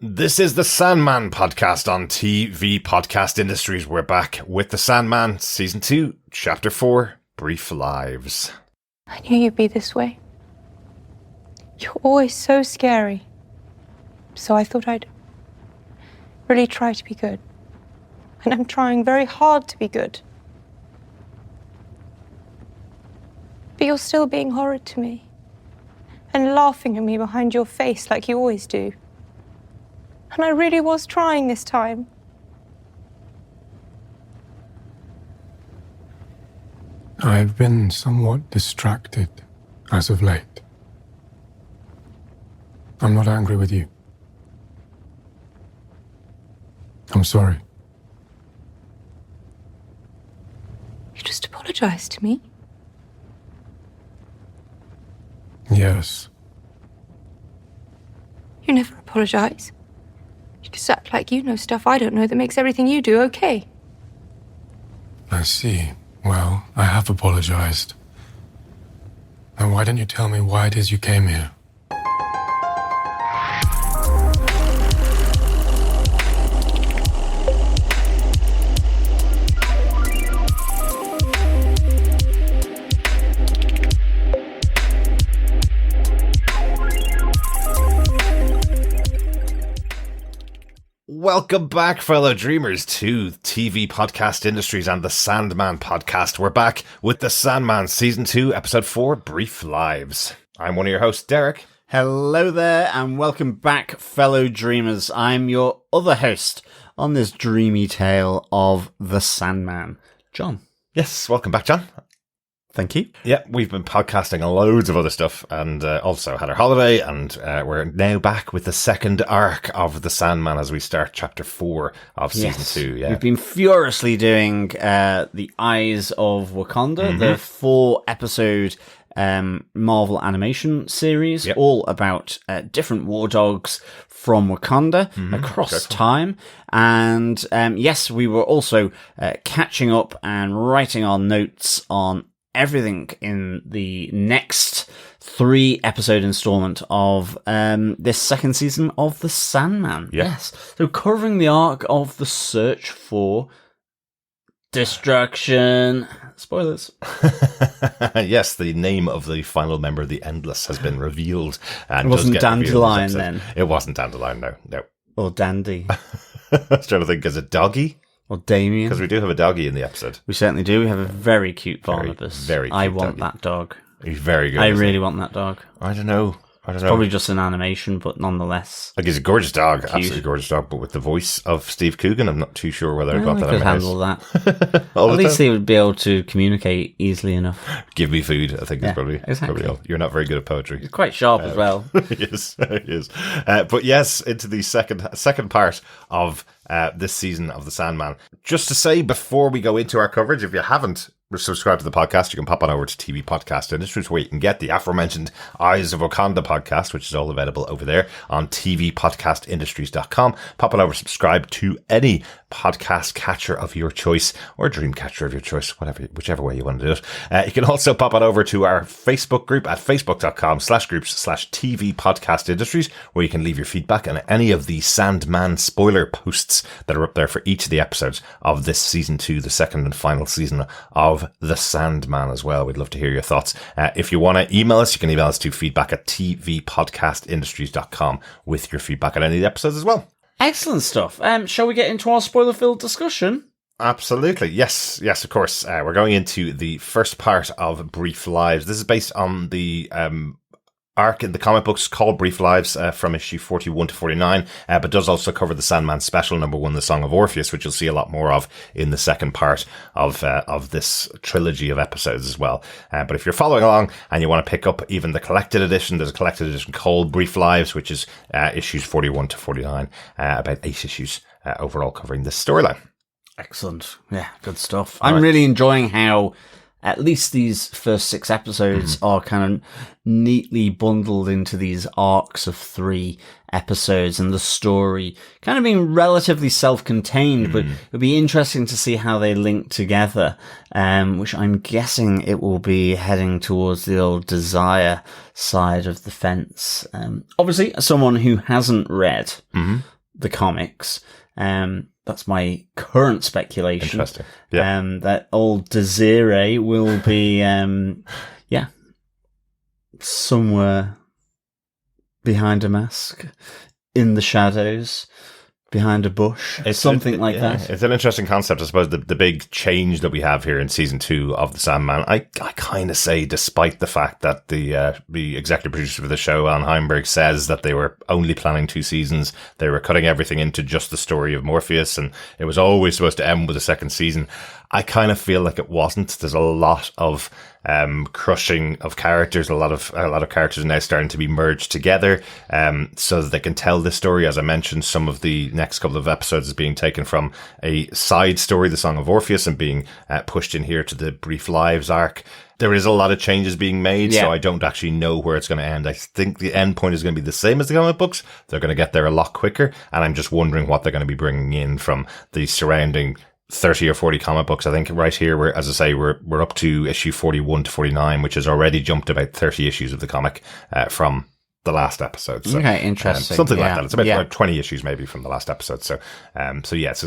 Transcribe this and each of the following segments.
This is the Sandman podcast on TV Podcast Industries. We're back with the Sandman, Season 2, Chapter 4, Brief Lives. I knew you'd be this way. You're always so scary. So I thought I'd really try to be good. And I'm trying very hard to be good. But you're still being horrid to me. And laughing at me behind your face like you always do. And I really was trying this time. I've been somewhat distracted as of late. I'm not angry with you. I'm sorry. You just apologized to me. Yes. You never apologize. You just act like you know stuff I don't know that makes everything you do okay. I see. Well, I have apologized. Then why don't you tell me why it is you came here? Welcome back, fellow dreamers, to TV Podcast Industries and the Sandman podcast. We're back with the Sandman Season 2, Episode 4, Brief Lives. I'm one of your hosts, Derek. Hello there, and welcome back, fellow dreamers. I'm your other host on this dreamy tale of the Sandman, John. Yes, welcome back, John. Thank you. Yeah, we've been podcasting loads of other stuff and also had our holiday, and we're now back with the second arc of the Sandman as we start Chapter 4 of Season 2. Yeah, we've been furiously doing The Eyes of Wakanda, the 4-episode Marvel animation series, all about different war dogs from Wakanda across time. And yes, we were also catching up and writing our notes on everything in the next 3-episode installment of this second season of The Sandman. Yes. So covering the arc of the search for destruction. Spoilers. Yes, the name of the final member of the Endless has been revealed. And it wasn't Dandelion then. It wasn't Dandelion, no. Or Dandy. I was trying to think, is it Doggy? Or Damien. Because we do have a doggy in the episode. We certainly do. We have a very cute Barnabas. Very cute I want doggy. that dog. He's very good. I really want that dog. I don't know. It's probably just an animation, but nonetheless. Like, he's a gorgeous dog. Cute. Absolutely gorgeous dog. But with the voice of Steve Coogan, I'm not too sure whether I got that could in my handle house. that. At least they would be able to communicate easily enough. Give me food, I think is probably exactly. all. You're not very good at poetry. He's quite sharp as well. Yes, he is. But yes, into the second part of this season of The Sandman. Just to say, before we go into our coverage, if you haven't subscribed to the podcast, you can pop on over to TV Podcast Industries, where you can get the aforementioned Eyes of Wakanda podcast, which is all available over there on tvpodcastindustries.com. Pop on over, subscribe to any podcast catcher of your choice, or dream catcher of your choice, whichever way you want to do it. You can also pop on over to our Facebook group at facebook.com/groups/TV Podcast Industries, where you can leave your feedback on any of the Sandman spoiler posts that are up there for each of the episodes of this season 2, the second and final season of The Sandman as well. We'd love to hear your thoughts. If you want to email us, you can email us to feedback@tvpodcastindustries.com with your feedback on any of the episodes as well. Excellent stuff. Shall we get into our spoiler-filled discussion? Absolutely. Yes, of course. We're going into the first part of Brief Lives. This is based on the arc in the comic books called Brief Lives from issue 41 to 49, but does also cover the Sandman special #1, The Song of Orpheus, which you'll see a lot more of in the second part of this trilogy of episodes as well. But if you're following along and you want to pick up even the collected edition, there's a collected edition called Brief Lives, which is issues 41 to 49, about 8 issues overall covering this storyline. Excellent. Yeah, good stuff. I'm really enjoying how at least these first 6 episodes are kind of neatly bundled into these arcs of 3 episodes, and the story kind of being relatively self-contained, but it'll be interesting to see how they link together, which I'm guessing it will be heading towards the old Desire side of the fence. Obviously, as someone who hasn't read the comics, that's my current speculation. Interesting. Yeah. That old Desire will be, somewhere behind a mask, in the shadows, behind a bush, something like that. It's an interesting concept, I suppose. The big change that we have here in season 2 of the Sandman, I kind of say, despite the fact that the executive producer for the show, Alan Heinberg, says that they were only planning 2 seasons, they were cutting everything into just the story of Morpheus, and it was always supposed to end with a second season. I kind of feel like it wasn't. There's a lot of crushing of characters. A lot of characters are now starting to be merged together, so that they can tell this story. As I mentioned, some of the next couple of episodes is being taken from a side story, the Song of Orpheus, and being pushed in here to the Brief Lives arc. There is a lot of changes being made, so I don't actually know where it's going to end. I think the end point is going to be the same as the comic books. They're going to get there a lot quicker, and I'm just wondering what they're going to be bringing in from the surrounding 30 or 40 comic books. I think right here, we're up to issue 41 to 49, which has already jumped about 30 issues of the comic from the last episode. So, okay, interesting. Something like that. It's about 20 issues maybe from the last episode. So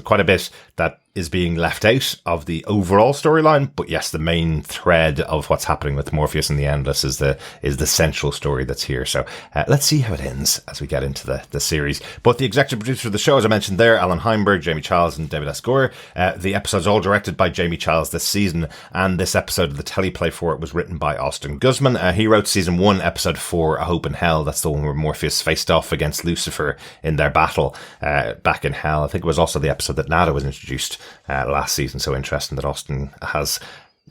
quite a bit that is being left out of the overall storyline. But yes, the main thread of what's happening with Morpheus and the Endless is the central story that's here. So let's see how it ends as we get into the series. But the executive producer of the show, as I mentioned there, Alan Heinberg, Jamie Childs and David S. Gore. The episode's all directed by Jamie Childs this season, and this episode of the teleplay for it was written by Austin Guzman. He wrote season 1, episode 4, A Hope in Hell. That's the one where Morpheus faced off against Lucifer in their battle back in hell. I think it was also the episode that Nada was introduced last season. So interesting that Austin has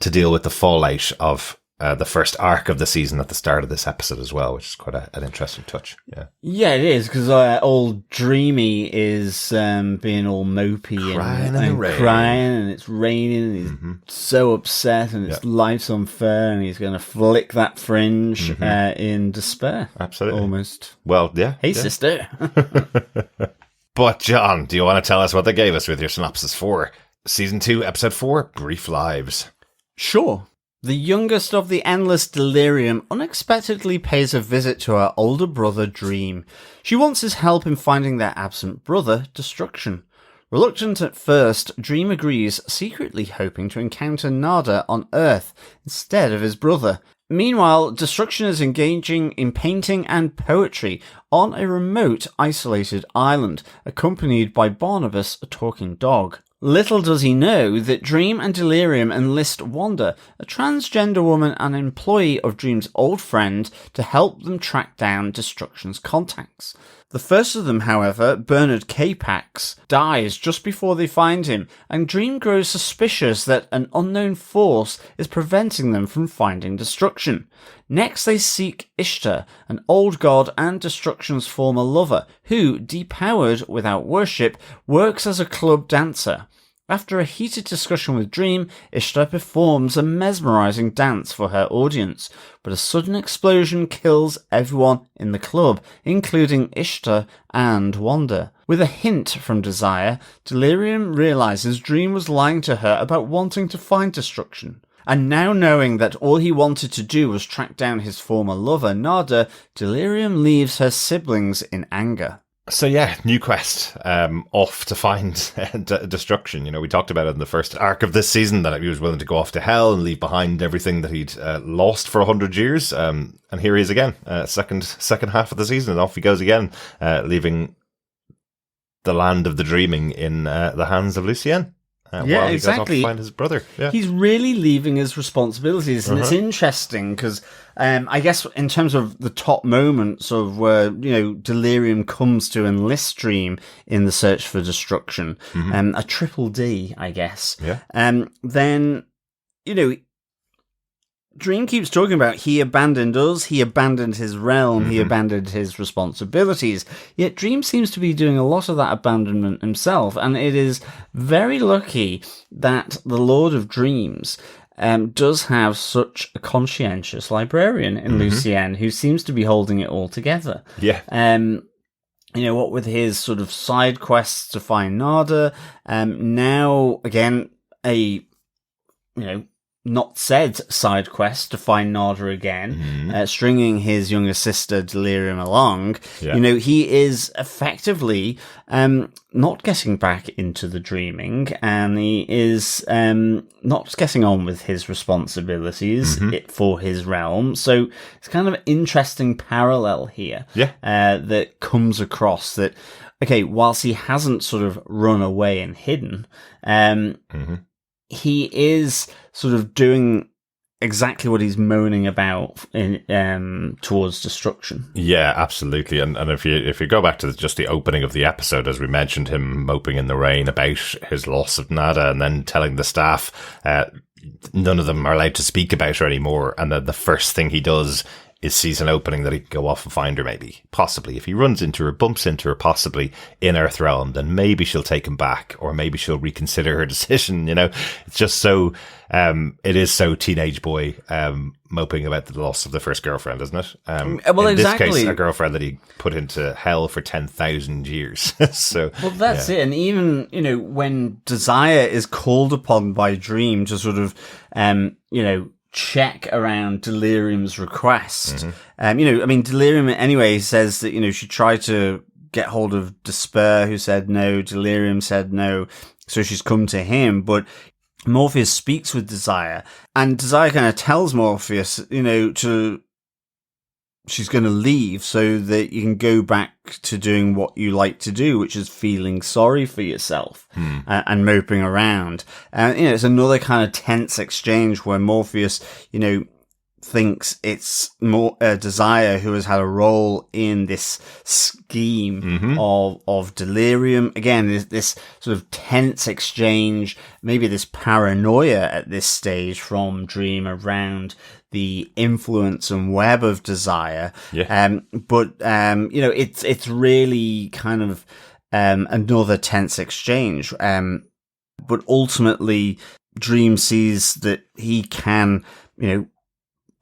to deal with the fallout of the first arc of the season at the start of this episode as well, which is quite an interesting touch. Yeah, it is, because old Dreamy is being all mopey and crying, and it's raining, and he's so upset, and his life's unfair, and he's going to flick that fringe in despair. Absolutely. Almost. Well, yeah. Hey, sister. But John, do you want to tell us what they gave us with your synopsis for Season 2, Episode 4, Brief Lives? Sure. The youngest of the endless Delirium unexpectedly pays a visit to her older brother, Dream. She wants his help in finding their absent brother, Destruction. Reluctant at first, Dream agrees, secretly hoping to encounter Nada on Earth instead of his brother. Meanwhile, Destruction is engaging in painting and poetry on a remote, isolated island, accompanied by Barnabas, a talking dog. Little does he know that Dream and Delirium enlist Wanda, a transgender woman and employee of Dream's old friend, to help them track down Destruction's contacts. The first of them, however, Bernard Capax, dies just before they find him, and Dream grows suspicious that an unknown force is preventing them from finding Destruction. Next they seek Ishtar, an old god and Destruction's former lover, who, depowered without worship, works as a club dancer. After a heated discussion with Dream, Ishtar performs a mesmerizing dance for her audience, but a sudden explosion kills everyone in the club, including Ishtar and Wanda. With a hint from Desire, Delirium realizes Dream was lying to her about wanting to find Destruction. And now knowing that all he wanted to do was track down his former lover, Nada, Delirium leaves her siblings in anger. So yeah, new quest, off to find Destruction. You know, we talked about it in the first arc of this season, that he was willing to go off to hell and leave behind everything that he'd lost for 100 years. And here he is again, second half of the season, and off he goes again, leaving the land of the dreaming in the hands of Lucien. While he goes off to find his brother. Yeah. He's really leaving his responsibilities, and it's interesting because I guess in terms of the top moments of where, you know, Delirium comes to enlist Dream in the search for Destruction, a triple D, I guess. Yeah. Then, you know, Dream keeps talking about he abandoned us, he abandoned his realm, he abandoned his responsibilities. Yet Dream seems to be doing a lot of that abandonment himself, and it is very lucky that the Lord of Dreams does have such a conscientious librarian in Lucienne who seems to be holding it all together. Yeah. What with his sort of side quests to find Nada, now again not said side quest to find Nada again, stringing his younger sister Delirium along. Yeah. He is effectively not getting back into the dreaming, and he is not getting on with his responsibilities for his realm. So it's kind of an interesting parallel here that comes across that, okay, whilst he hasn't sort of run away and hidden, he is sort of doing exactly what he's moaning about in towards destruction. Yeah, absolutely. And if you go back to just the opening of the episode, as we mentioned, him moping in the rain about his loss of Nada, and then telling the staff none of them are allowed to speak about her anymore, and then the first thing he does is sees an opening that he can go off and find her, maybe, possibly. If he runs into her, bumps into her, possibly in Earthrealm, then maybe she'll take him back, or maybe she'll reconsider her decision, It's just so, it is so teenage boy, moping about the loss of the first girlfriend, isn't it? Well, in exactly. this case, a girlfriend that he put into hell for 10,000 years. So, well, that's it. And even, when Desire is called upon by Dream to sort of, check around Delirium's request. Delirium anyway says that, she tried to get hold of Despair, who said no, Delirium said no, so she's come to him, but Morpheus speaks with Desire, and Desire kind of tells Morpheus, she's going to leave so that you can go back to doing what you like to do, which is feeling sorry for yourself and moping around. And, it's another kind of tense exchange where Morpheus, thinks it's more Desire who has had a role in this scheme of Delirium. Again, this sort of tense exchange, maybe this paranoia at this stage from Dream around the influence and web of Desire. Yeah. It's really kind of another tense exchange. But ultimately, Dream sees that he can,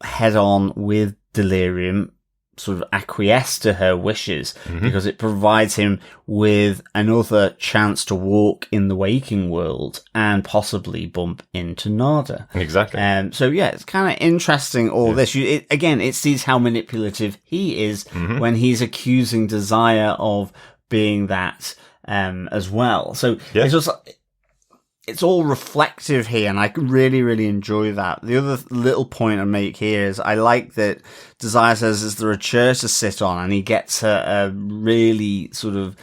head on with Delirium, sort of acquiesce to her wishes, because it provides him with another chance to walk in the waking world and possibly bump into Nada. Exactly. It's kind of interesting, this. It sees how manipulative he is when he's accusing Desire of being that as well. So it's just... It's all reflective here, and I really, really enjoy that. The other little point I make here is I like that Desire says, is there a chair to sit on? And he gets a really sort of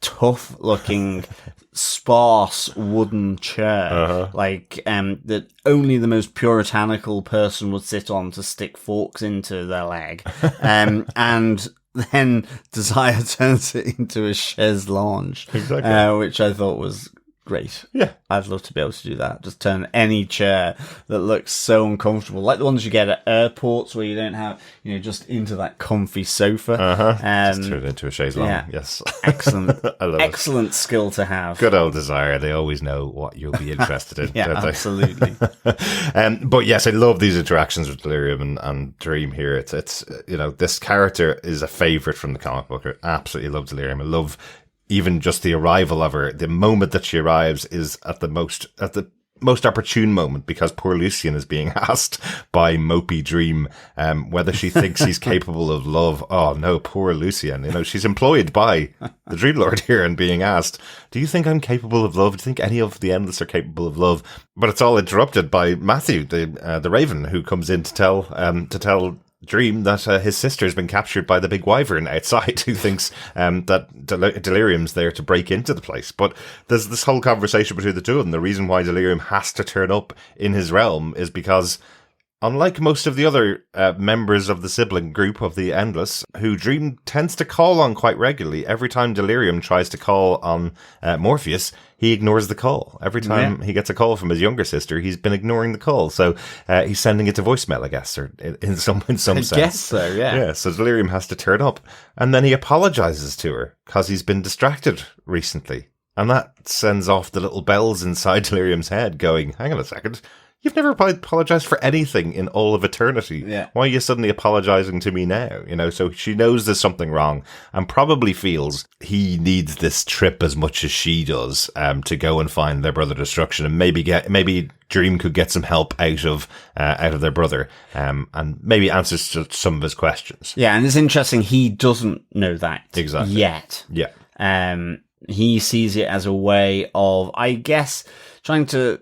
tough-looking, sparse wooden chair, that only the most puritanical person would sit on to stick forks into their leg. And then Desire turns it into a chaise lounge, which I thought was great. Yeah. I'd love to be able to do that. Just turn any chair that looks so uncomfortable, like the ones you get at airports where you don't have, just into that comfy sofa. Just turn it into a chaise lounge. Yeah. Yes. Excellent. I love Excellent skill to have. Good old Desire. They always know what you'll be interested in. Yeah, don't they? absolutely. But yes, I love these interactions with Delirium and Dream here. It's this character is a favorite from the comic book. I absolutely love Delirium. I love even just the arrival of her. The moment that she arrives is at the most opportune moment, because poor Lucian is being asked by mopey Dream whether she thinks he's capable of love. Oh no, poor Lucian. She's employed by the Dream Lord here and being asked, do you think I'm capable of love? Do you think any of the Endless are capable of love? But it's all interrupted by Matthew, the Raven, who comes in to tell Dream that his sister's been captured by the big wyvern outside, who thinks that Delirium's there to break into the place. But there's this whole conversation between the two of them. The reason why Delirium has to turn up in his realm is because, unlike most of the other members of the sibling group of the Endless, who Dream tends to call on quite regularly, every time Delirium tries to call on Morpheus, he ignores the call. Every time he gets a call from his younger sister, he's been ignoring the call. So he's sending it to voicemail, I guess, or in some sense. I guess so, yeah. Yeah, so Delirium has to turn up. And then he apologizes to her because he's been distracted recently. And that sends off the little bells inside Delirium's head going, hang on a second. you've never apologized for anything in all of eternity. Yeah. Why are you suddenly apologizing to me now? So she knows there's something wrong and probably feels he needs this trip as much as she does, to go and find their brother Destruction, and maybe Dream could get some help out of their brother, and maybe answers to some of his questions. Yeah, and it's interesting, he doesn't know that Exactly. yet. Yeah. He sees it as a way of, I guess, trying to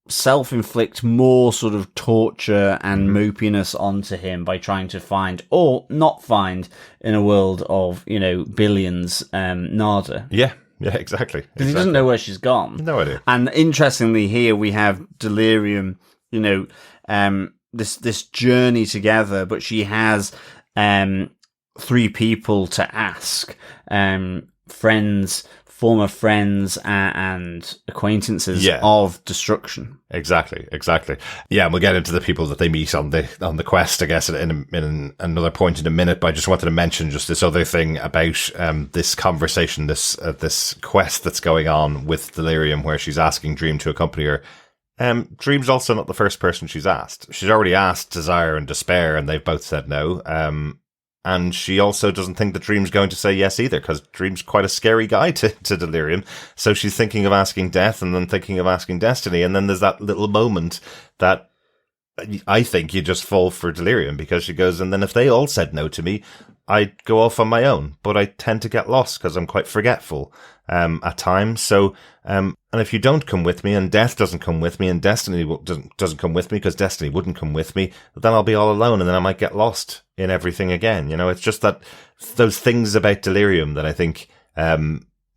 self-inflict more sort of torture and mopiness onto him by trying to find, or not find, in a world of, billions, Nada. Yeah, exactly. Because he doesn't know where she's gone. No idea. And interestingly, here we have Delirium, this journey together, but she has 3 people to ask, former friends and acquaintances of Destruction. Exactly. Yeah, and we'll get into the people that they meet on the quest, I guess, in another point in a minute. But I just wanted to mention just this other thing about this conversation, this quest that's going on with Delirium, where she's asking Dream to accompany her. Dream's also not the first person she's asked. She's already asked Desire and Despair, and they've both said no. And she also doesn't think that Dream's going to say yes either, because Dream's quite a scary guy to Delirium. So she's thinking of asking Death and then thinking of asking Destiny. And then there's that little moment that I think you just fall for Delirium, because she goes, and then if they all said no to me, I'd go off on my own. But I tend to get lost because I'm quite forgetful at times. So, and if you don't come with me, and Death doesn't come with me, and Destiny doesn't come with me because Destiny wouldn't come with me, then I'll be all alone, and then I might get lost in everything again. It's just that those things about Delirium that I think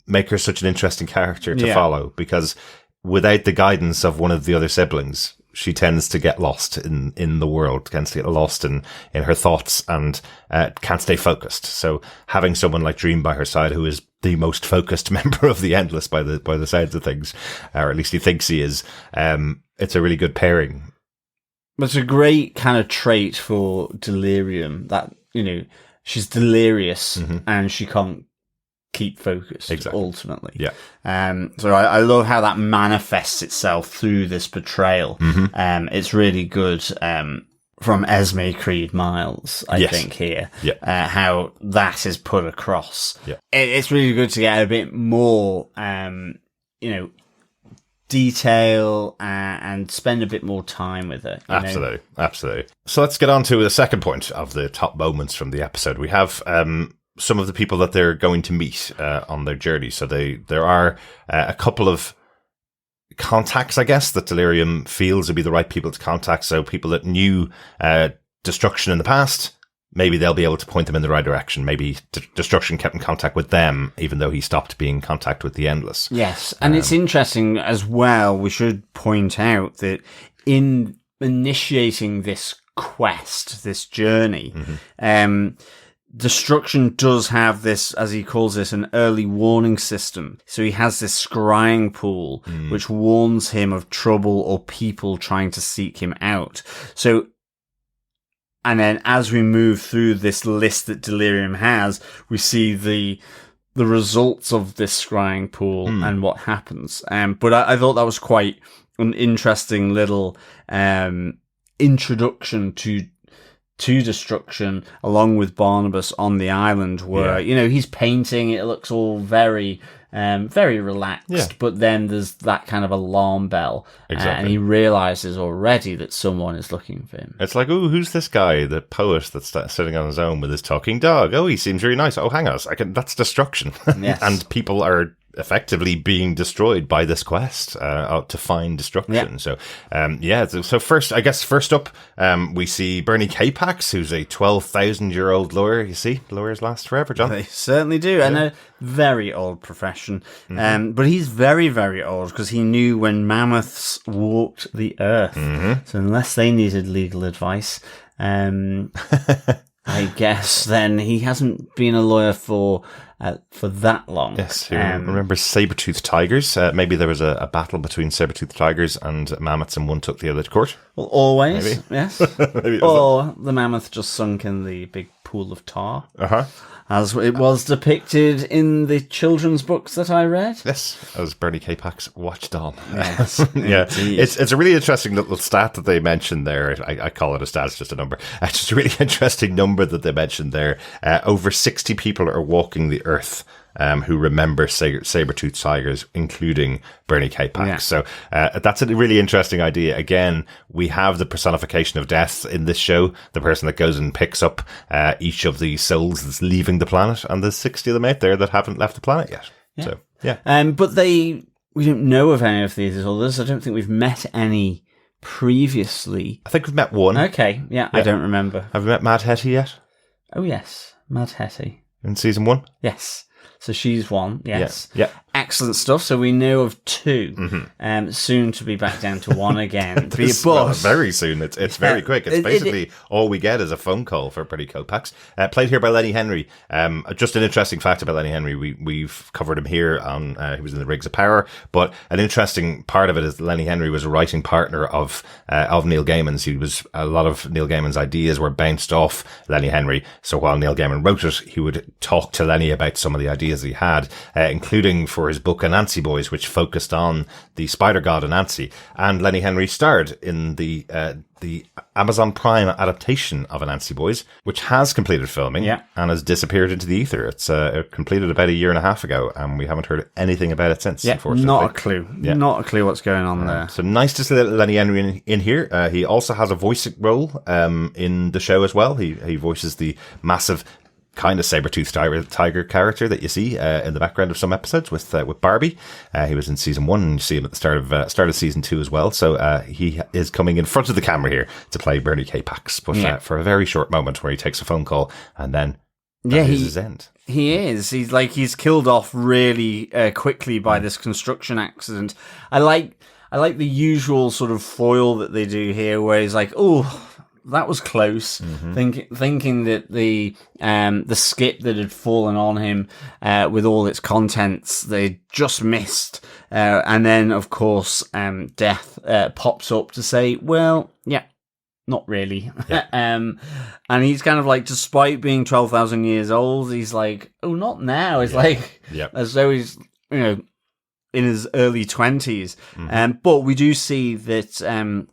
make her such an interesting character to follow, because without the guidance of one of the other siblings, she tends to get lost in the world, tends to get lost in her thoughts, and can't stay focused. So having someone like Dream by her side, who is the most focused member of the Endless by the sides of things, or at least he thinks he is, it's a really good pairing. It's a great kind of trait for Delirium, that, she's delirious and she can't keep focused, ultimately. Yeah. So I love how that manifests itself through this portrayal. It's really good from Esme Creed Miles, I think, here. Yeah. How that is put across. Yeah. It's really good to get a bit more, detail and spend a bit more time with it. Absolutely. So let's get on to the second point of the top moments from the episode. We have some of the people that they're going to meet on their journey. So there are a couple of contacts, I guess, that Delirium feels would be the right people to contact. So people that knew Destruction in the past, maybe they'll be able to point them in the right direction. Maybe Destruction kept in contact with them, even though he stopped being in contact with the Endless. Yes, and it's interesting as well. We should point out that in initiating this quest, this journey, Destruction does have this, as he calls this, an early warning system. So he has this scrying pool, which warns him of trouble or people trying to seek him out. So, and then as we move through this list that Delirium has, we see the results of this scrying pool and what happens. But I thought that was quite an interesting little introduction to Destruction, along with Barnabas on the island, where he's painting. It looks all very relaxed, but then there's that kind of alarm bell, and he realizes already that someone is looking for him. It's like, oh, who's this guy, the poet that's sitting on his own with his talking dog? Oh, he seems really nice. Oh, hang on, that's Destruction. Yes. And people are effectively being destroyed by this quest to find Destruction. So so first up we see Bernie K-Pax, who's a 12,000-year-old lawyer. You see, lawyers last forever, John. They certainly do. And a very old profession, but he's very, very old, because he knew when mammoths walked the earth. So unless they needed legal advice, I guess then he hasn't been a lawyer for that long. Yes, who remembers saber-toothed tigers? Maybe there was a battle between saber-toothed tigers and mammoths, and one took the other to court. Well, always, maybe. Yes. Maybe or the mammoth just sunk in the big pool of tar. Uh-huh. As it was depicted in the children's books that I read. Yes, as Bernie Capek's watched on. Yes, yeah, indeed. it's a really interesting little stat that they mentioned there. I call it a stat; it's just a number. It's just a really interesting number that they mentioned there. Over 60 people are walking the earth who remember saber-toothed tigers, including Bernie Capek. Yeah. So that's a really interesting idea. Again, we have the personification of death in this show, the person that goes and picks up each of the souls that's leaving the planet, and there's 60 of them out there that haven't left the planet yet. Yeah. So, yeah. But we don't know of any of these others. I don't think we've met any previously. I think we've met one. Okay, yeah. I don't remember. Have we met Mad Hetty yet? Oh, yes. Mad Hetty. In season 1? Yes. So she's one, yes. Yeah. Excellent stuff. So we know of 2. Soon to be back down to 1 again. Well, very soon. It's very quick. It's basically all we get is a phone call for Bernie Capek. Played here by Lenny Henry. Just an interesting fact about Lenny Henry. We've covered him here on, he was in the Rings of Power, but an interesting part of it is Lenny Henry was a writing partner of Neil Gaiman's. A lot of Neil Gaiman's ideas were bounced off Lenny Henry. So while Neil Gaiman wrote it, he would talk to Lenny about some of the ideas he had, including for his book Anansi Boys, which focused on the spider god Anansi. And Lenny Henry starred in the Amazon Prime adaptation of Anansi Boys, which has completed filming and has disappeared into the ether. It's completed about 1.5 years ago, and we haven't heard anything about it since, unfortunately. Not a clue. Yeah. Not a clue what's going on there. So nice to see Lenny Henry in here. He also has a voice role in the show as well. He voices the massive kind of saber-toothed tiger character that you see in the background of some episodes with Barbie. He was in season 1, and you see him at the start of season 2 as well. So he is coming in front of the camera here to play Bernie Capek, but for a very short moment where he takes a phone call, and then that is his end. He is. He's killed off really quickly by this construction accident. I like the usual sort of foil that they do here, where he's like, "Oh, that was close." Thinking that the skip that had fallen on him with all its contents, they just missed, and then of course death pops up to say, "Well, yeah, not really." Yeah. And he's kind of like, despite being 12,000 years old, he's like, "Oh, not now." It's like as though he's in his early 20s. But we do see that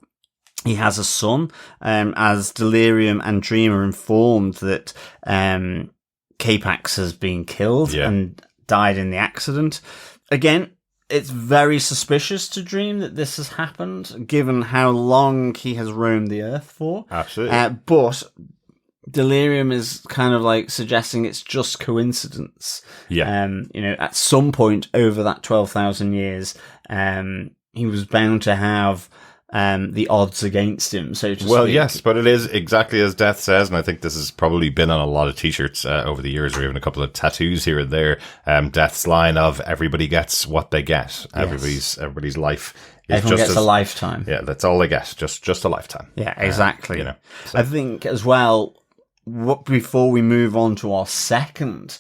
he has a son, as Delirium and Dream are informed that Capek has been killed and died in the accident. Again, it's very suspicious to Dream that this has happened, given how long he has roamed the Earth for. Absolutely. But Delirium is kind of like suggesting it's just coincidence. Yeah. At some point over that 12,000 years, he was bound to have the odds against him, so to speak. Yes, but it is exactly as Death says, and I think this has probably been on a lot of t-shirts over the years, or even a couple of tattoos here and there. Death's line of "everybody gets what they get." Yes. Everybody's life is Everyone just gets a lifetime. Yeah, that's all they get. Just a lifetime. Yeah, exactly. So. I think as well, before we move on to our second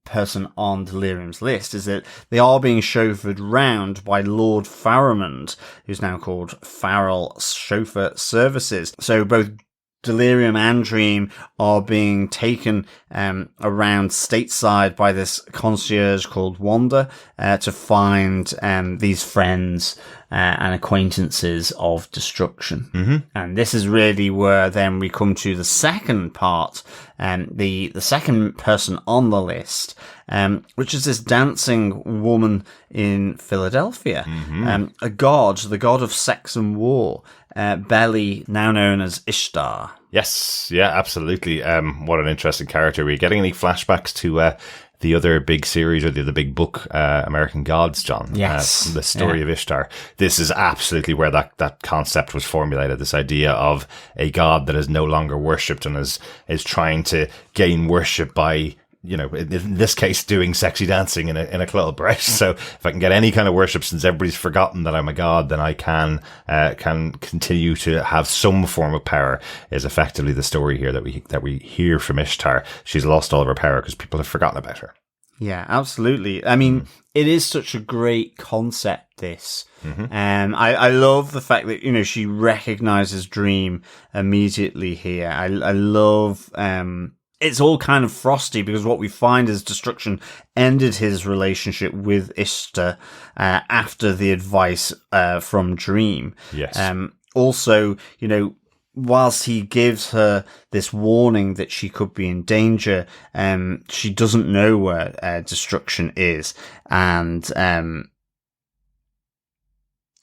person on Delirium's list, is that they are being chauffeured round by Lord Faramond, who's now called Farrell Chauffeur Services. So both Delirium and Dream are being taken around stateside by this concierge called Wanda to find these friends and acquaintances of destruction. And this is really where then we come to the second part, the second person on the list, which is this dancing woman in Philadelphia, a god, the god of sex and war, Belly, now known as Ishtar. Yes, yeah, absolutely. What an interesting character. Are you getting any flashbacks to the other big series or the other big book, American Gods, John? Yes. The story of Ishtar. This is absolutely where that concept was formulated, this idea of a god that is no longer worshipped and is trying to gain worship by, in this case, doing sexy dancing in a club, right? So if I can get any kind of worship, since everybody's forgotten that I'm a god, then I can continue to have some form of power, is effectively the story here that we hear from Ishtar. She's lost all of her power because people have forgotten about her. Yeah, absolutely. I mean, it is such a great concept, this. I love the fact that, you know, she recognizes Dream immediately here. I love, it's all kind of frosty because what we find is Destruction ended his relationship with Ishtar, after the advice, from Dream. Yes. Also, you know, whilst he gives her this warning that she could be in danger, she doesn't know where Destruction is. And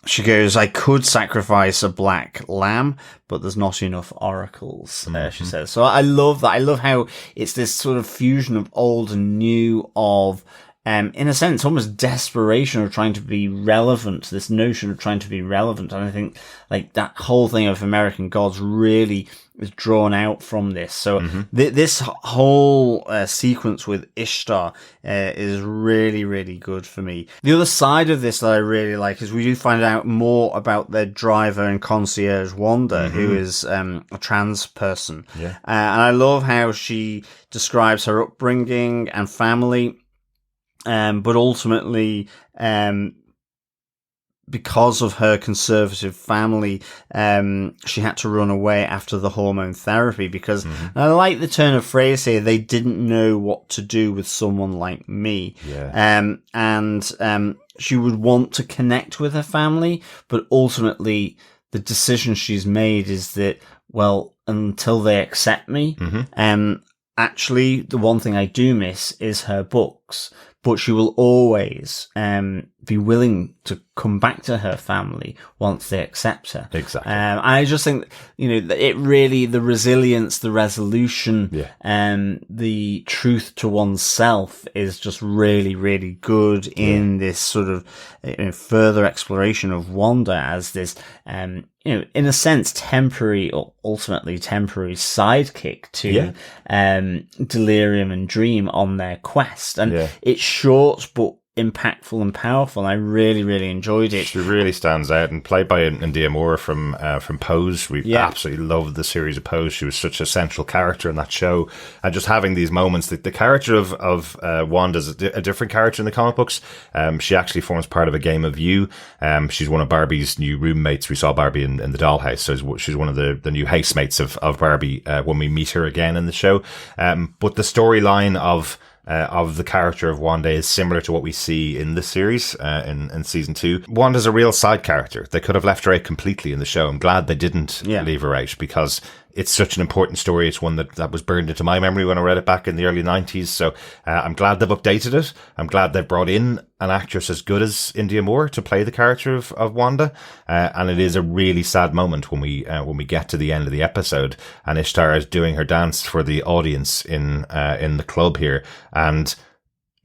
she goes, I could sacrifice a black lamb, but there's not enough oracles, she says. So I love that. I love how it's this sort of fusion of old and new, of in a sense, almost desperation of trying to be relevant, this notion of trying to be relevant. And I think like that whole thing of American Gods really is drawn out from this. So this whole sequence with Ishtar is really, really good for me. The other side of this that I really like is we do find out more about their driver and concierge, Wanda, who is a trans person. Yeah. And I love how she describes her upbringing and family. But ultimately, because of her conservative family, she had to run away after the hormone therapy because, and I like the turn of phrase here, they didn't know what to do with someone like me. Yeah. And she would want to connect with her family, but ultimately the decision she's made is that, well, until they accept me, actually the one thing I do miss is her books. But she will always be willing to come back to her family once they accept her. Exactly. I just think, you know, it really, the resilience, the resolution, the truth to oneself is just really, really good in this sort of further exploration of Wanda as this, you know, in a sense, temporary or ultimately temporary sidekick to Delirium and Dream on their quest. And it's short but impactful and powerful. And I really, really enjoyed it. She really stands out, and played by India Moore from Pose. We absolutely loved the series of Pose. She was such a central character in that show, and just having these moments. The character of Wanda is a different character in the comic books. She actually forms part of a game of You. She's one of Barbie's new roommates. We saw Barbie in the dollhouse, so she's one of the new housemates of Barbie when we meet her again in the show. But the storyline of the character of Wanda is similar to what we see in this series, in season 2. Wanda's a real side character. They could have left her out completely in the show. I'm glad they didn't leave her out, because it's such an important story. It's one that was burned into my memory when I read it back in the early 90s. So I'm glad they've updated it. I'm glad they've brought in an actress as good as India Moore to play the character of Wanda. And it is a really sad moment when we get to the end of the episode and Ishtar is doing her dance for the audience in the club here, and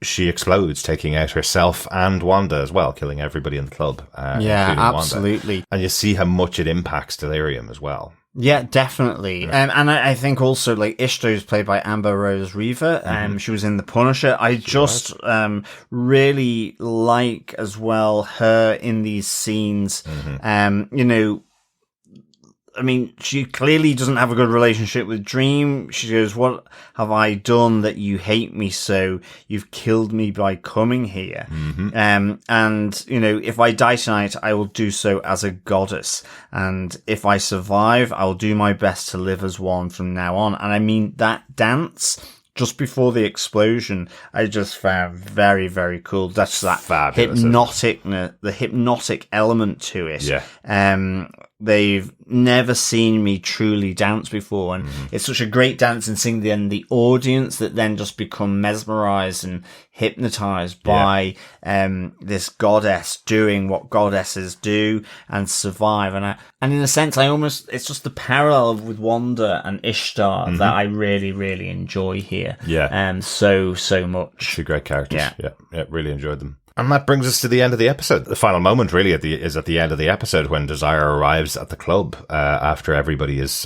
she explodes, taking out herself and Wanda as well, killing everybody in the club. Yeah, absolutely. Wanda. And you see how much it impacts Delirium as well. Yeah, definitely. And I think also, like, Ishtar is played by Amber Rose Reaver. She was in The Punisher. I just really like as well her in these scenes. You know, I mean, she clearly doesn't have a good relationship with Dream. She goes, what have I done that you hate me so? You've killed me by coming here. And, you know, if I die tonight, I will do so as a goddess. And if I survive, I'll do my best to live as one from now on. And I mean, that dance just before the explosion, I just found very, very cool. That's that fabulous, the hypnotic element to it. Yeah. They've never seen me truly dance before, and it's such a great dance and sing. Then the audience that then just become mesmerized and hypnotized by this goddess doing what goddesses do and survive. And in a sense, it's just the parallel with Wanda and Ishtar that I really, really enjoy here. Yeah. So much. Two great characters. Yeah, really enjoyed them. And that brings us to the end of the episode. The final moment really is at the end of the episode when Desire arrives at the club after everybody is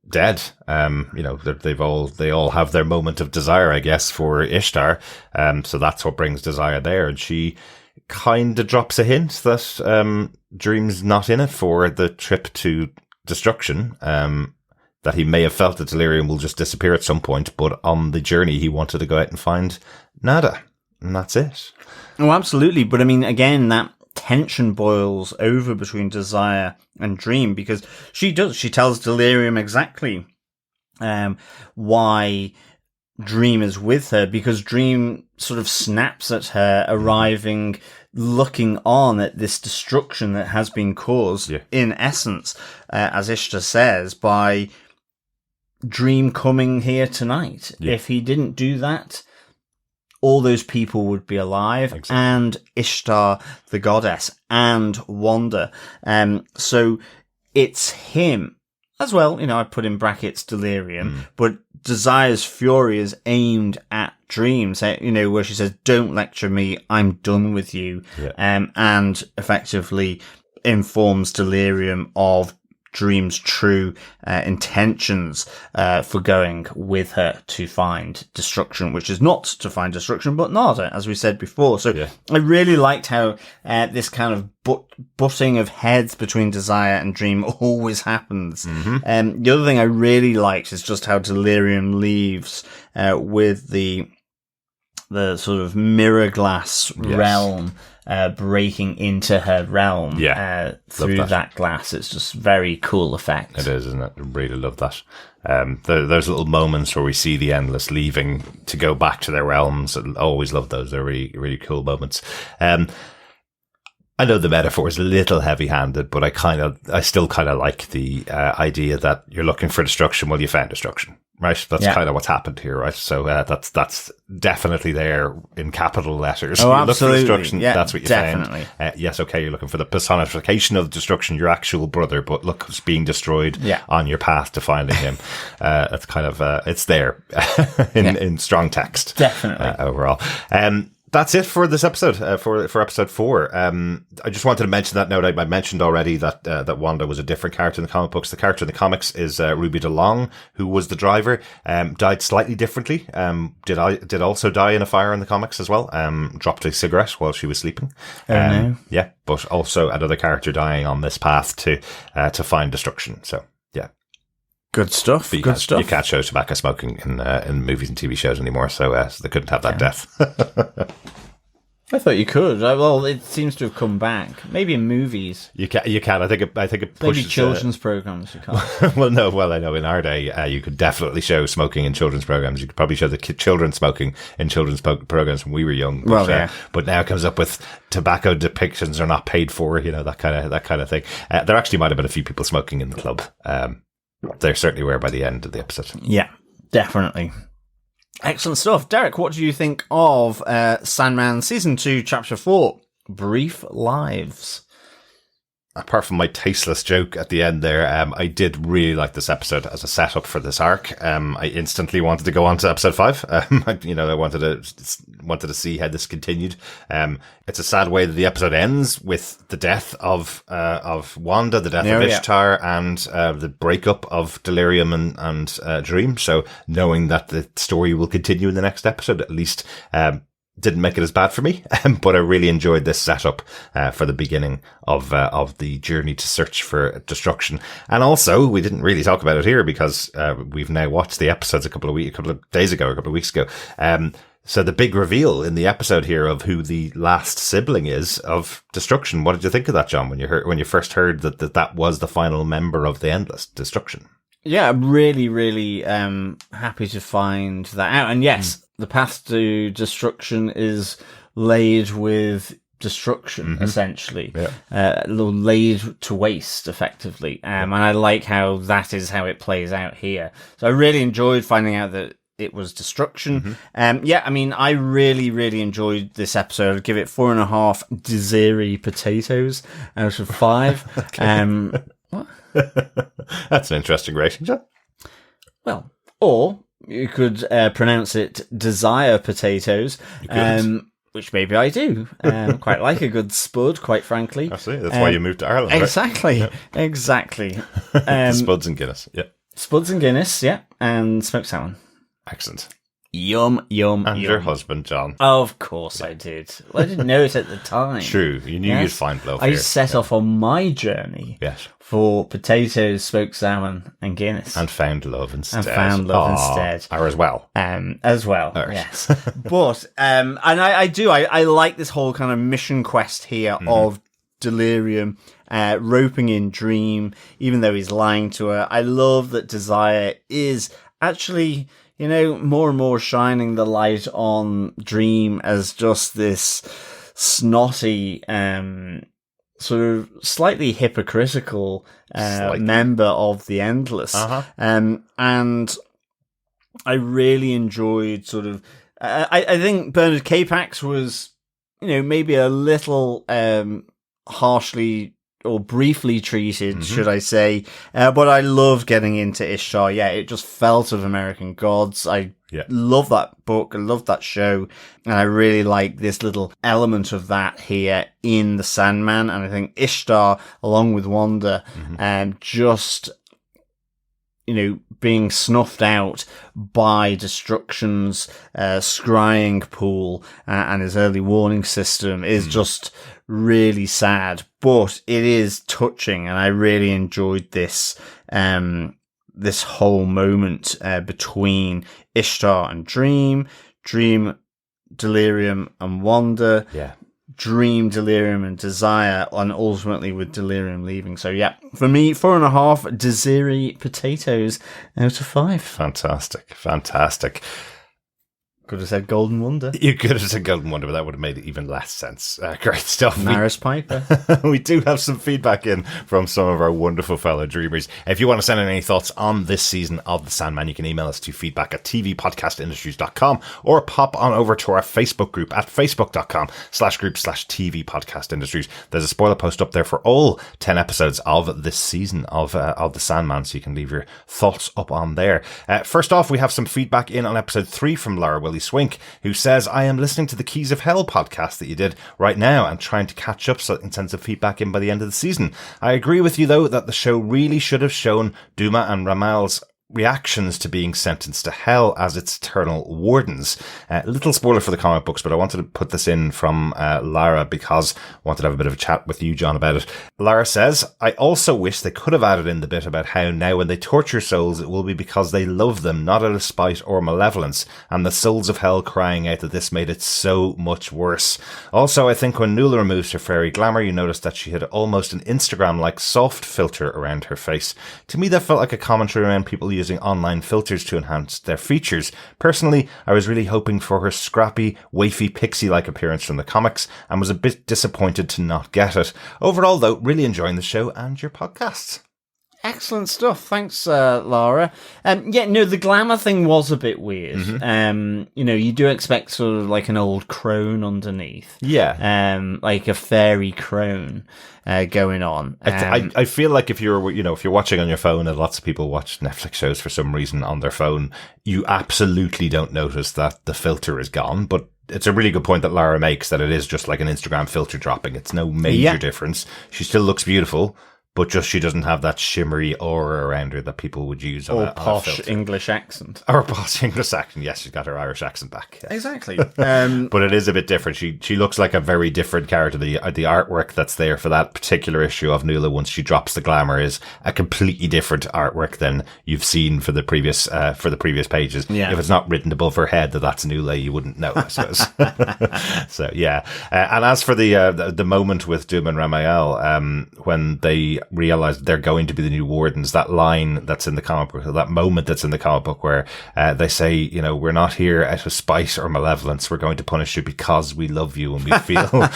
dead. You know, they all have their moment of desire, I guess, for Ishtar. So that's what brings Desire there, and she kind of drops a hint that Dream's not in it for the trip to destruction. That he may have felt that Delirium will just disappear at some point, but on the journey he wanted to go out and find nada. And that's it. Oh, absolutely. But I mean, again, that tension boils over between Desire and Dream, because she tells Delirium exactly why Dream is with her, because Dream sort of snaps at her arriving, looking on at this destruction that has been caused, in essence, as Ishtar says, by Dream coming here tonight. If he didn't do that, all those people would be alive, and Ishtar, the goddess, and Wanda. So it's him as well. I put in brackets Delirium, but Desire's fury is aimed at Dream, where she says, "Don't lecture me, I'm done with you," and effectively informs Delirium of Dream's true intentions for going with her to find destruction, which is not to find destruction, but nada, as we said before. So I really liked how this kind of butting of heads between Desire and Dream always happens. The other thing I really liked is just how Delirium leaves with the sort of mirror glass realm breaking into her realm through that glass. It's just very cool effect. It is, isn't it? I really love that. There's little moments where we see the Endless leaving to go back to their realms. I always love those. They're really, really cool moments. I know the metaphor is a little heavy-handed, but I still kind of like the idea that you're looking for destruction. Well, you found destruction, right? That's kind of what's happened here, right? So that's definitely there in capital letters. Oh, you absolutely. look for destruction, that's what you definitely found. Yes, okay, you're looking for the personification of destruction, your actual brother, but look who's being destroyed on your path to finding him. That's kind of it's there in strong text, definitely overall. That's it for this episode, for episode 4. I just wanted to mention that note. I mentioned already that Wanda was a different character in the comic books. The character in the comics is Ruby DeLong, who was the driver. Died slightly differently. Did also die in a fire in the comics as well. Dropped a cigarette while she was sleeping. No. Yeah, but also another character dying on this path to find destruction. So yeah. Good stuff. You can't show tobacco smoking in movies and TV shows anymore, so they couldn't have that death. I thought you could. Well, it seems to have come back. Maybe in movies. You can. I think it pushes. Maybe children's programs. You can't. Well, I know in our day you could definitely show smoking in children's programs. You could probably show the children smoking in children's programs when we were young. But, but now it comes up with tobacco depictions are not paid for. That kind of thing. There actually might have been a few people smoking in the club. There certainly were by the end of the episode. Yeah, definitely. Excellent stuff. Derek, what do you think of Sandman Season 2, Chapter 4, Brief Lives? Apart from my tasteless joke at the end there, I did really like this episode as a setup for this arc. I instantly wanted to go on to episode 5. I wanted to see how this continued. It's a sad way that the episode ends with the death of Wanda, the death of Ishtar, and the breakup of Delirium and Dream. So knowing that the story will continue in the next episode, at least, didn't make it as bad for me, but I really enjoyed this setup for the beginning of the journey to search for destruction. And also, we didn't really talk about it here because we've now watched the episodes a couple of weeks ago. So the big reveal in the episode here of who the last sibling is of destruction. What did you think of that, John? When you first heard that was the final member of the Endless, destruction? Yeah, I'm really, really happy to find that out. And yes, the path to destruction is laid with destruction, essentially. Laid to waste, effectively. And I like how that is how it plays out here. So I really enjoyed finding out that it was destruction. I really, really enjoyed this episode. I'd give it 4.5 Desiree potatoes out of 5. What? That's an interesting rating, John. Well, or you could pronounce it Desire potatoes, which maybe I do. Quite like a good spud, quite frankly. Absolutely. That's why you moved to Ireland, exactly, right? Exactly. Spuds and Guinness, Spuds and Guinness, and smoked salmon. Excellent. Yum, yum, And yum. your husband, John. Of course I did. Well, I didn't know it at the time. True, you knew you'd find love I here. set off on my journey Yes. for potatoes, smoked salmon, and Guinness. And found love instead. Instead. Or as well. As well, Right. yes. But, and I like this whole kind of mission quest here of Delirium, roping in Dream, even though he's lying to her. I love that Desire is actually, more and more shining the light on Dream as just this snotty, sort of slightly hypocritical member of the Endless. And I really enjoyed sort of, I think Bernard Capax was, maybe a little harshly or briefly treated, should I say. But I loved getting into Ishtar. Yeah, it just felt of American Gods. I love that book. I love that show. And I really like this little element of that here in The Sandman. And I think Ishtar, along with Wanda, just, being snuffed out by Destruction's scrying pool and his early warning system is just really sad, but it is touching, and I really enjoyed this this whole moment between Ishtar and Dream, Delirium and Wanda, Dream, Delirium and Desire, and ultimately with Delirium leaving. So yeah, for me, 4.5 Desiri potatoes out of 5. Fantastic. Could have said Golden Wonder. You could have said Golden Wonder, but that would have made it even less sense. Great stuff. Maris Piper. We do have some feedback in from some of our wonderful fellow dreamers. If you want to send in any thoughts on this season of The Sandman, you can email us to feedback@tvpodcastindustries.com or pop on over to our Facebook group at facebook.com/group/tvpodcastindustries. There's a spoiler post up there for all 10 episodes of this season of The Sandman, so you can leave your thoughts up on there. First off, we have some feedback in on episode 3 from Laura Willie Swink, who says, I am listening to the Keys of Hell podcast that you did right now and trying to catch up so I can send some feedback in by the end of the season. I agree with you, though, that the show really should have shown Duma and Ramal's reactions to being sentenced to hell as its eternal wardens. Little spoiler for the comic books, but I wanted to put this in from Lara because I wanted to have a bit of a chat with you, John, about it. Lara says, I also wish they could have added in the bit about how now when they torture souls, it will be because they love them, not out of spite or malevolence, and the souls of hell crying out that this made it so much worse. Also, I think when Nuala removes her fairy glamour, you notice that she had almost an Instagram-like soft filter around her face. To me, that felt like a commentary around people using online filters to enhance their features. Personally, I was really hoping for her scrappy, wafy, pixie-like appearance from the comics and was a bit disappointed to not get it. Overall, though, really enjoying the show and your podcasts. Excellent stuff. Thanks, Lara. The glamour thing was a bit weird. You do expect sort of like an old crone underneath. Yeah. Like a fairy crone going on. I feel like if you're watching on your phone, and lots of people watch Netflix shows for some reason on their phone, you absolutely don't notice that the filter is gone, but it's a really good point that Lara makes, that it is just like an Instagram filter dropping. It's no major difference. She still looks beautiful, but just she doesn't have that shimmery aura around her that people would use on a posh English accent. Or a posh English accent. Yes, she's got her Irish accent back. Yes. Exactly. But it is a bit different. She looks like a very different character. The artwork that's there for that particular issue of Nuala once she drops the glamour is a completely different artwork than you've seen for the previous pages. Yeah. If it's not written above her head that that's Nuala, you wouldn't know, I suppose. So yeah. And as for the moment with Doom and Ramael, when they realize they're going to be the new wardens, that line that's in the comic book, that moment that's in the comic book where they say, we're not here out of spite or malevolence, we're going to punish you because we love you and we feel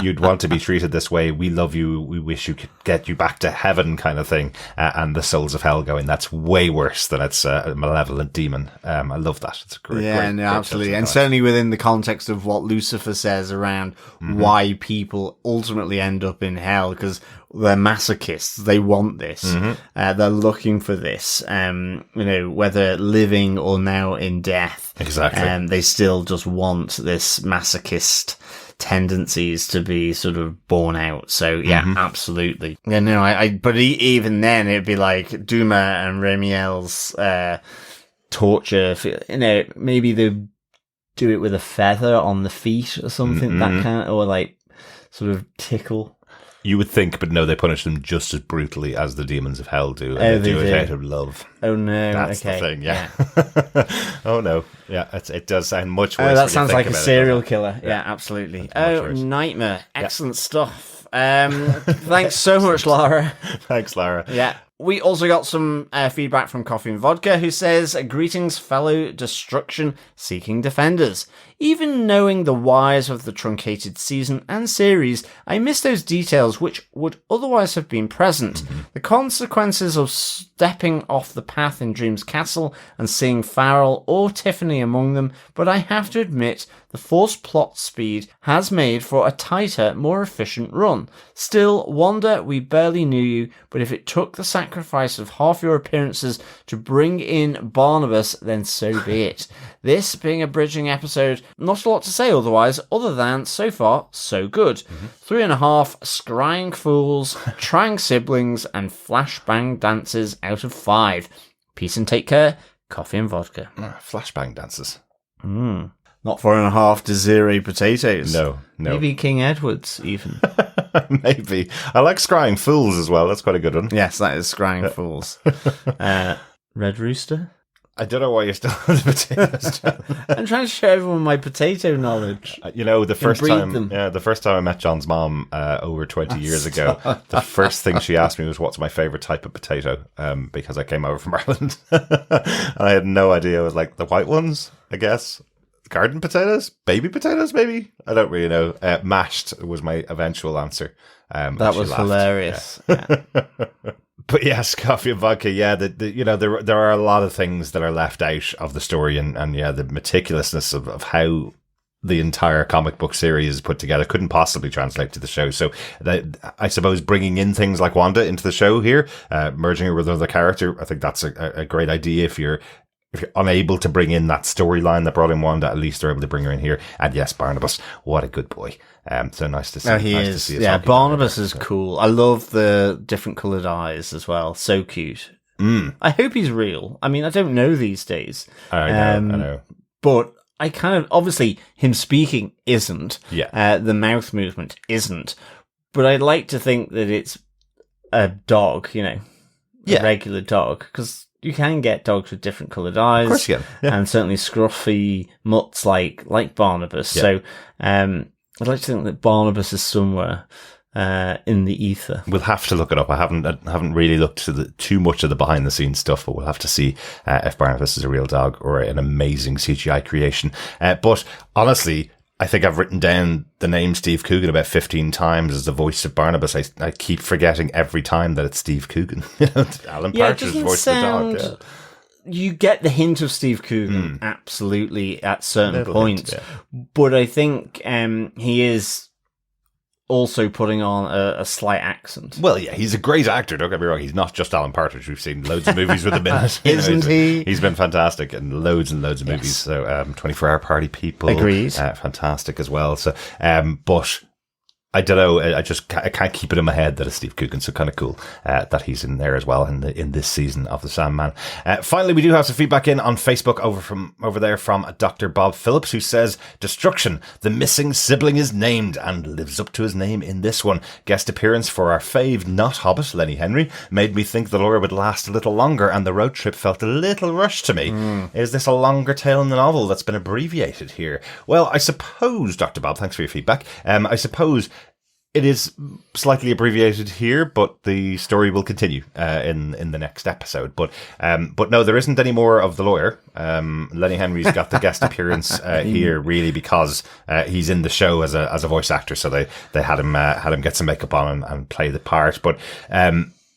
you'd want to be treated this way, we love you, we wish you could get you back to heaven, kind of thing. And the souls of hell going, that's way worse than it's a malevolent demon. I love that. It's a great absolutely. And certainly within the context of what Lucifer says around why people ultimately end up in hell, because they're masochists. They want this. They're looking for this. Whether living or now in death. Exactly. They still just want this masochist tendencies to be sort of borne out. So yeah, absolutely. Yeah, but even then it'd be like Duma and Ramiel's torture. Maybe they do it with a feather on the feet or something, that kind of, or like sort of tickle. You would think, but no, they punish them just as brutally as the demons of hell do. And they do it out of love. Oh no! That's the thing. Yeah. Oh no! Yeah, it does sound much worse. Oh, that sounds like a serial killer. Yeah, absolutely. Oh, nightmare! Excellent stuff. Thanks so much, Lara. Thanks, Lara. Yeah. We also got some feedback from Coffee and Vodka, who says, "Greetings, fellow destruction-seeking defenders. Even knowing the whys of the truncated season and series, I miss those details which would otherwise have been present. The consequences of stepping off the path in Dream's castle and seeing Farrell or Tiffany among them, but I have to admit, the forced plot speed has made for a tighter, more efficient run. Still, Wanda, we barely knew you, but if it took the sacrifice of half your appearances to bring in Barnabas, then so be it. This being a bridging episode, not a lot to say otherwise, other than, so far, so good. 3.5 scrying fools, trying siblings, and flashbang dances out of 5. Peace and take care. Coffee and Vodka." Flashbang dances. Not 4.5 Desiree potatoes. No. Maybe King Edward's even. Maybe. I like scrying fools as well. That's quite a good one. Yes, that is scrying fools. Red Rooster? I don't know why you're still on the potatoes. I'm trying to show everyone my potato knowledge. The first time I met John's mom over 20 years ago, the first thing she asked me was, "What's my favorite type of potato?" Because I came over from Ireland. And I had no idea. It was like the white ones, I guess. Garden potatoes? Baby potatoes, maybe? I don't really know. Mashed was my eventual answer. That was hilarious. Yeah. But yes, Coffee and Vodka. Yeah, there are a lot of things that are left out of the story, and the meticulousness of how the entire comic book series is put together couldn't possibly translate to the show. So I suppose bringing in things like Wanda into the show here, merging her with another character, I think that's a great idea. If you're unable to bring in that storyline that brought in Wanda, at least they're able to bring her in here. And yes, Barnabas, what a good boy. So nice to see. Oh, he is. Yeah, Barnabas is cool. I love the different coloured eyes as well. So cute. I hope he's real. I mean, I don't know these days. I know. But I kind of, obviously, him speaking isn't. Yeah. The mouth movement isn't. But I'd like to think that it's a dog, a regular dog. Because you can get dogs with different coloured eyes. Of course you can. Yeah. And certainly scruffy mutts like Barnabas. Yeah. So I'd like to think that Barnabas is somewhere in the ether. We'll have to look it up. I haven't really looked to too much of the behind the scenes stuff, but we'll have to see if Barnabas is a real dog or an amazing CGI creation. But honestly, I think I've written down the name Steve Coogan about 15 times as the voice of Barnabas. I keep forgetting every time that it's Steve Coogan. Alan Partridge's voice of the dog. Yeah. You get the hint of Steve Coogan, absolutely, at certain points. But I think he is also putting on a slight accent. Well, yeah, he's a great actor, don't get me wrong. He's not just Alan Partridge. We've seen loads of movies with him in it. Isn't he? He's been fantastic in loads and loads of movies. So 24-Hour Party People. Agreed. Fantastic as well. So, but I don't know. I can't keep it in my head that it's Steve Coogan. So kind of cool that he's in there as well in this season of the Sandman. Finally, we do have some feedback in on Facebook over there from Dr. Bob Phillips, who says, "Destruction, the missing sibling is named and lives up to his name in this one. Guest appearance for our fave, not Hobbit, Lenny Henry, made me think the lore would last a little longer, and the road trip felt a little rushed to me. Is this a longer tale in the novel that's been abbreviated here?" Well, I suppose, Dr. Bob, thanks for your feedback. I suppose it is slightly abbreviated here, but the story will continue in the next episode. But no, there isn't any more of the lawyer. Lenny Henry's got the guest appearance here, really, because he's in the show as a voice actor. So they had him get some makeup on and play the part. But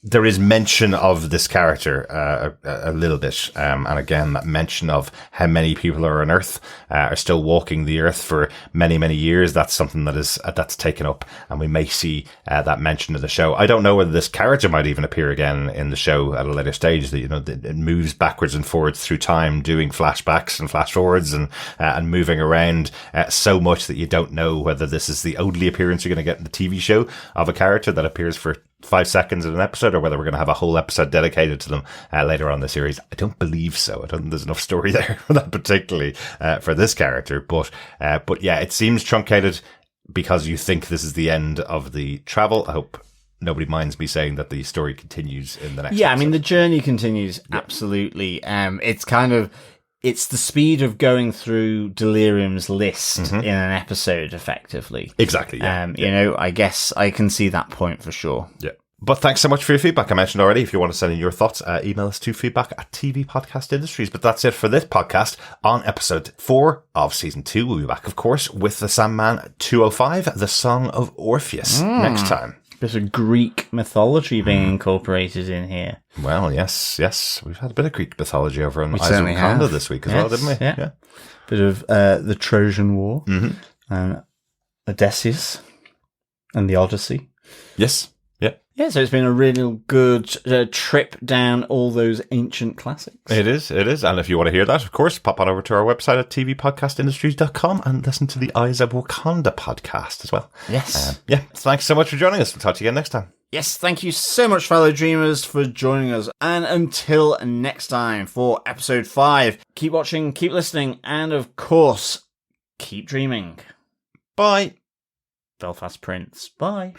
there is mention of this character a little bit, and again, that mention of how many people are on Earth, are still walking the Earth for many, many years. That's something that's taken up, and we may see that mention in the show. I don't know whether this character might even appear again in the show at a later stage. That it moves backwards and forwards through time, doing flashbacks and flash forwards and moving around so much that you don't know whether this is the only appearance you're going to get in the TV show of a character that appears for 5 seconds in an episode, or whether we're going to have a whole episode dedicated to them later on in the series. I don't believe so. I don't think there's enough story there for that particularly for this character. But yeah, it seems truncated because you think this is the end of the travel. I hope nobody minds me saying that the story continues in the next episode. I mean, the journey continues, absolutely. It's the speed of going through Delirium's list in an episode, effectively. Exactly, yeah. You know, I guess I can see that point for sure. Yeah. But thanks so much for your feedback. I mentioned already, if you want to send in your thoughts, email us to feedback@tvpodcastindustries. But that's it for this podcast on episode 4 of season 2. We'll be back, of course, with the Sandman 205, the Song of Orpheus, next time. Bit of Greek mythology being incorporated in here. Well, yes. We've had a bit of Greek mythology over on Eyes of Wakanda this week as well, didn't we? Yeah. Bit of the Trojan War, and Odysseus, and the Odyssey. Yes. Yeah, so it's been a really good trip down all those ancient classics. It is. And if you want to hear that, of course, pop on over to our website at tvpodcastindustries.com and listen to the Eyes of Wakanda podcast as well. Yes. Thanks so much for joining us. We'll talk to you again next time. Yes, thank you so much, fellow dreamers, for joining us. And until next time for episode 5, keep watching, keep listening, and of course, keep dreaming. Bye. Belfast Prince. Bye.